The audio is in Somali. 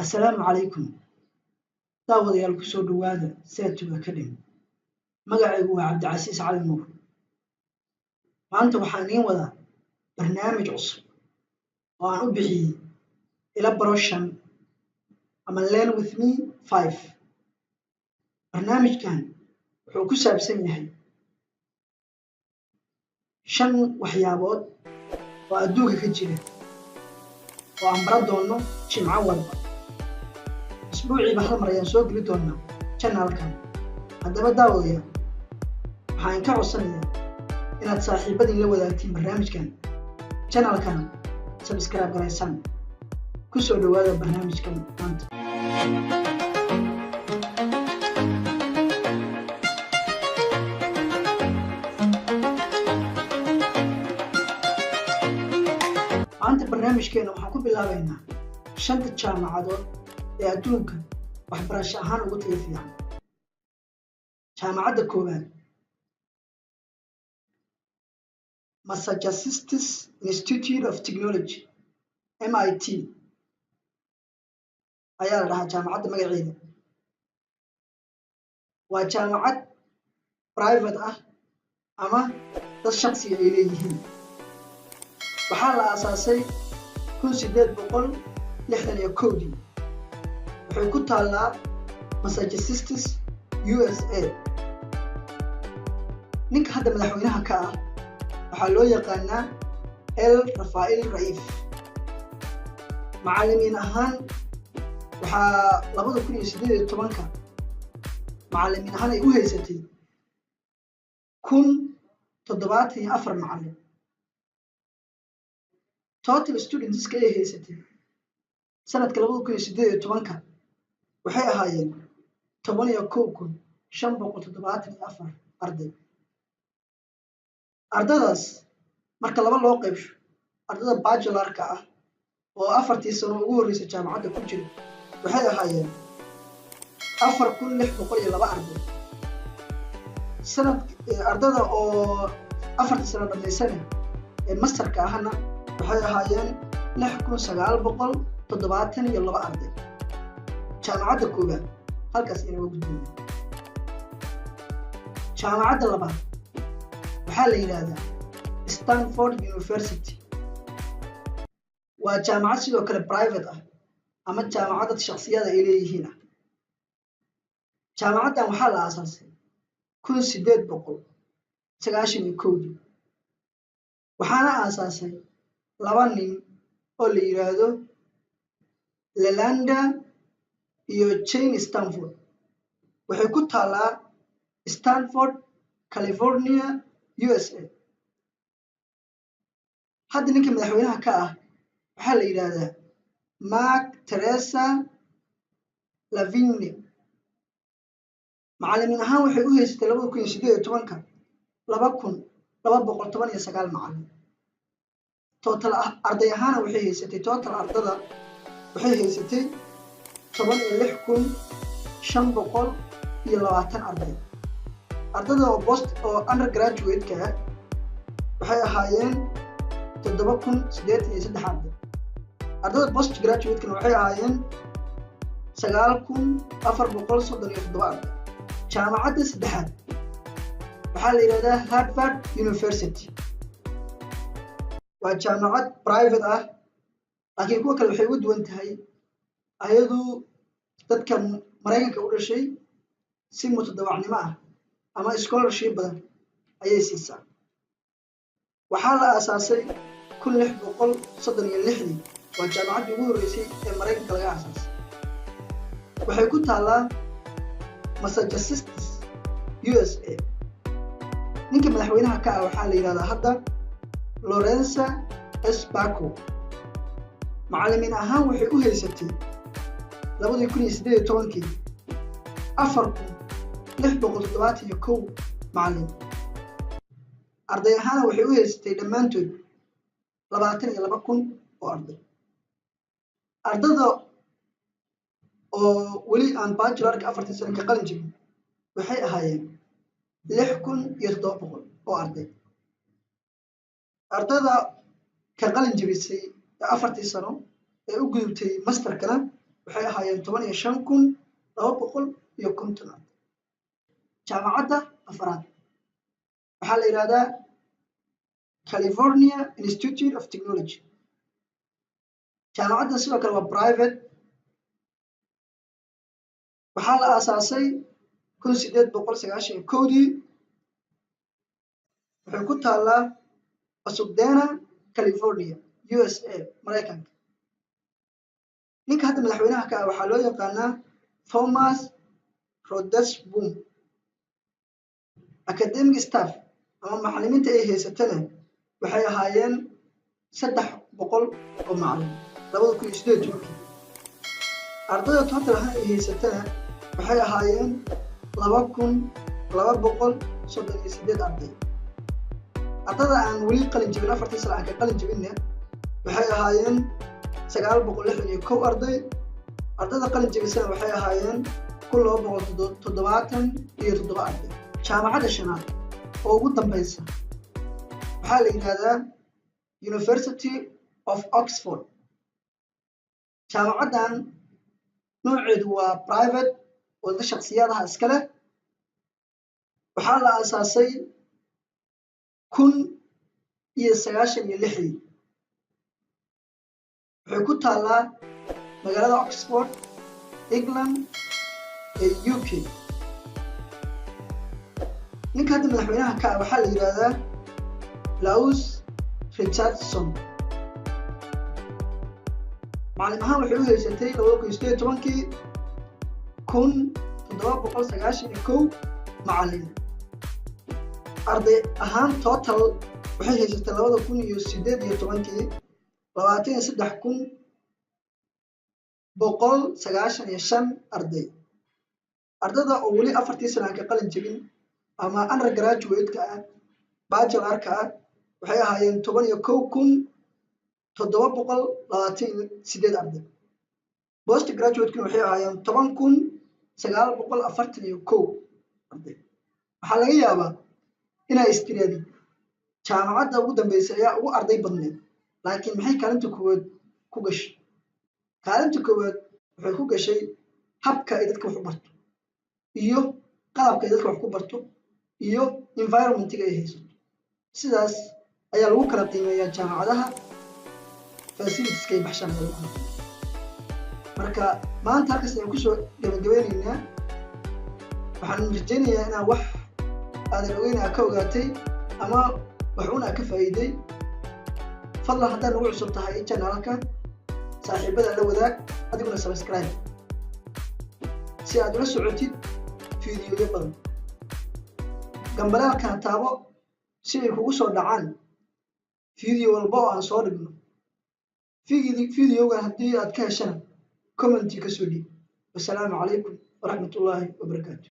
Assalaamu calaykum daawadayaal ku soo dhowaada Saatu Academy. Magacaygu waa Cabdicasiis Cali Nuur. Maanta waxaan idiin wadaa barnaamij cusub oo aan u bixiyey ila baro 5 ama Learn with me 5. Barnaamijkan wuxuu ku saabsan yahay 5 waxyaabood oo adduunka ka jira oo aan baran doono jimco walba. Isbuuciiba hal mar ayaan soo geli doonaa channelkan. Haddaba daawadayaal waxaan ka codsanayaa inaad saaxiibadiin la wadaagtiin barnaamijkan channelkana subscribe garaysaan. Ku soo dhowaada barnaamijkan maanta. Maanta barnaamijkeena waxaan ku bilaabaynaa 5 jaamacadood ee adduunka waxbarasho ahaan ugu tayo fiican. Jaamacadda koowaad Massachusetts Institute of Technology MIT ayaa la dhahaa jaamacadda magaceeda. Waa jaamacad private ah ama dad shaqsi ay leeyihiin. Waxaa la aasaasay 1861. Waxay ku taallaa Massachusetts, USA. Ninka hadda madaxweynaha ka ah waxaa loo yaqaanaa L. Rafael Raif. Macallimiin ahaan waxaa 2018 macallimiin ahaan ay u haysatay 1074 macallin. Total students ay haysatay sanadka 2018 waxay ahaayeen 11,574 arday. Ardadaas marka laba loo qaybsho ardada bachelorka ah oo 4 sano ugu horeysay jaamacadda ku jira waxay ahaayeen 4,602 arday. Ardada oo 4 sano dhameysana ee masterka ahna waxay ahaayeen 6,972 arday. Jaamacadda koowaad halkaas inoo gudbina. Jaamacadda labaad waxaa la yiraahdaa Stanford University. Waa jaamacad sidoo kale private ah ama jaamacad shakhsiyada ay leeyihiin. Jaamacaddan waxaa la aasaasay 1891. waxaana aasaasay 2 nin oo la yiraahdo Leland iyo Jane Stanford. Waxay ku taallaa Stanford, California, USA. Hadda ninka madaxweynaha ka ah waxaa la yiraahdaa Mark Teresa Lavigne. Macallimiin ahaan waxay u haysatay 2018 2,219 macallin. Total arday ahaan waxay haysatay ardada waxay haysatay 16,520 arday. Ardada oo undergraduate-ka waxay ahaayeen 7,083 arday. Ardada postgraduate-kana waxay ahaayeen 9,437 arday. Jaamacadda saddexaad waxaa la yiraahdaa Harvard University. Waa jaamacad private ah laakiin kuwa kale waxay u duwan tahay ayadu dadka Mareykanka u dhashay si mutadawacnimo ah ama scholarship badan ayay siisaa. Waxaa la aasaasay 1636. Waa jaamacaddii ugu horeysay ee Mareykanka laga aasaasay. Waxay ku taallaa Massachusetts, USA. Ninka madaxweynaha ka ah waxaa la yiraahdaa hadda Lawrence S. Barko. Macallimiin ahaan waxay u haysatay 2018 4,671 macallin. Arday ahaan waxay u haysatay dhammaantood 22,000 oo arday. Ardada oo weli aan bachelorka 4 sano ka qalin jebin waxay ahaayeen 6,700 oo arday. Ardada ka qalin jebisay 4 sano ee u gudubtay masterkana waxay ahaayeen 15,250 arday. jaamacadda afraad waxaa la yidhahdaa California Institute of Technology. jaamacadda sidoo kale waa private, waxaa la aasaasay 1891dii, waxay ku taallaa Pasadena, California, USA, Maraykanka. ninka hadda madaxweynaha ka ah waxaa loo yaqaanaa Thomas Rodesboom. academic staff ama macallimiinta ay haysatana waxay ahaayeen 300 oo macallin 2018. ardayda total ahaan ay haysatana waxay ahaayeen 2,238 arday. ardayda aan weli qalin jabin 4 sano aan ka qalin jabinna waxay ahaayeen 961 arday. ardayda qalin jabisana waxay ahaayeen 277 arday. jaamacadda shanaad oo ugu dambaysa waxaa la yidhahdaa University of Oxford. jaamacaddan nooceedu waa private oo dadka shakhsiyaadaha iska leh. waxaa la aasaasay 1996. waxay ku taallaa magaalada Oxford, England ee UK. ninka hadda madaxweynaha ka ah waxaa la yidhahdaa Klaus Richardson. macallin ahaan waxay u haysatay 2018 1791 macallin. arday ahaan total waxay haysatay 2018 23,195 arday. ardayda oo weli 4 sano aan ka qalin jabin ama undergraduate-ka ah, bachelor-ka ah, waxay ahaayeen 11,728 arday. postgraduate-kuna waxay ahaayeen 10,941 arday. waxaa laga yaabaa inay istiraadid jaamacadda ugu dambaysa ayaa ugu arday badneed, laakiin maxay kaalinta koowaad ku gashay? kaalinta koowaad waxay ku gashay habka ay dadka wax u barto iyo qalabka ay dadka wax ku barto iyo environment-ga ay haysato. sidaas ayaa lagu kala qiimeeyaa jaamacadaha facilities-ka ay baxshaan. marka maanta halkaas ayaan kusoo gabagabeynaynaa. waxaan rajaynayaa inaan wax aadan ogeyn ka ogaatay ama wax uun ka faa'iiday. fadlan haddaad nagu cusub tahay channelka, saaxiibada la wadaag, adiguna subscribe si aad ula socotid fiidiyoyo badan. gambalaalkana taabo si ay kugu soo dhacaan fiidiyo walba oo aan soo dhigno. fiidiyogan haddii aad ka heshana commenti ka soo dhiib. wassalaamu calaykum waraxmatullaahi wabarakaatu.